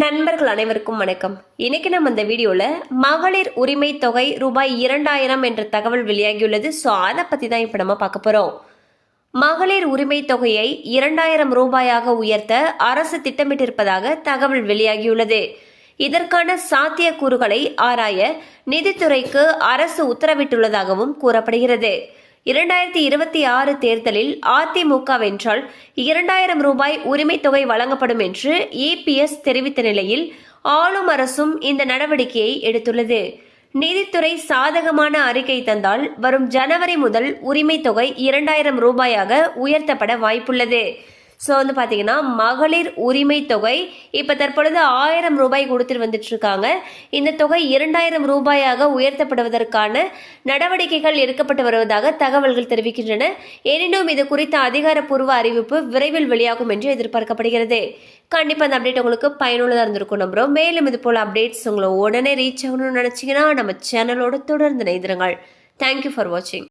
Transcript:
நண்பர்கள் அனைவருக்கும் வணக்கம். இன்னைக்கு நம்ம இந்த வீடியோல மகளிர் உரிமை தொகை ரூபாய் 2000 என்ற தகவல் வெளியாகியுள்ளது. ஸோ அதை பத்தி தான் இப்ப நம்ம பார்க்க போறோம். மகளிர் உரிமை தொகையை 2000 ரூபாயாக உயர்த்த அரசு திட்டமிட்டிருப்பதாக தகவல் வெளியாகியுள்ளது. இதற்கான சாத்தியக்கூறுகளை ஆராய நிதித்துறைக்கு அரசு உத்தரவிட்டுள்ளதாகவும் கூறப்படுகிறது. 2026 தேர்தலில் அதிமுக வென்றால் 2000 ரூபாய் உரிமை தொகை வழங்கப்படும் என்று இபிஎஸ் தெரிவித்த நிலையில் ஆளும் அரசும் இந்த நடவடிக்கையை எடுத்துள்ளது. நிதித்துறை சாதகமான அறிக்கை தந்தால் வரும் ஜனவரி முதல் உரிமை தொகை 2000 ரூபாயாக உயர்த்தப்பட வாய்ப்புள்ளது. ஸோ பார்த்தீங்கன்னா மகளிர் உரிமை தொகை இப்போ தற்பொழுது 1000 ரூபாய் கொடுத்துட்டு வந்துட்டு இருக்காங்க. இந்த தொகை 2000 ரூபாயாக உயர்த்தப்படுவதற்கான நடவடிக்கைகள் எடுக்கப்பட்டு வருவதாக தகவல்கள் தெரிவிக்கின்றன. எனினும் இது குறித்த அதிகாரப்பூர்வ அறிவிப்பு விரைவில் வெளியாகும் என்று எதிர்பார்க்கப்படுகிறது. கண்டிப்பாக அந்த அப்டேட் உங்களுக்கு பயனுள்ளதாக இருந்திருக்கும் நம்புறோம். மேலும் இது போல அப்டேட்ஸ் உங்களை உடனே ரீச் ஆகணும்னு நினைச்சீங்கன்னா நம்ம சேனலோட தொடர்ந்து இணைந்திருங்கள். தேங்க்யூ ஃபார் வாட்சிங்.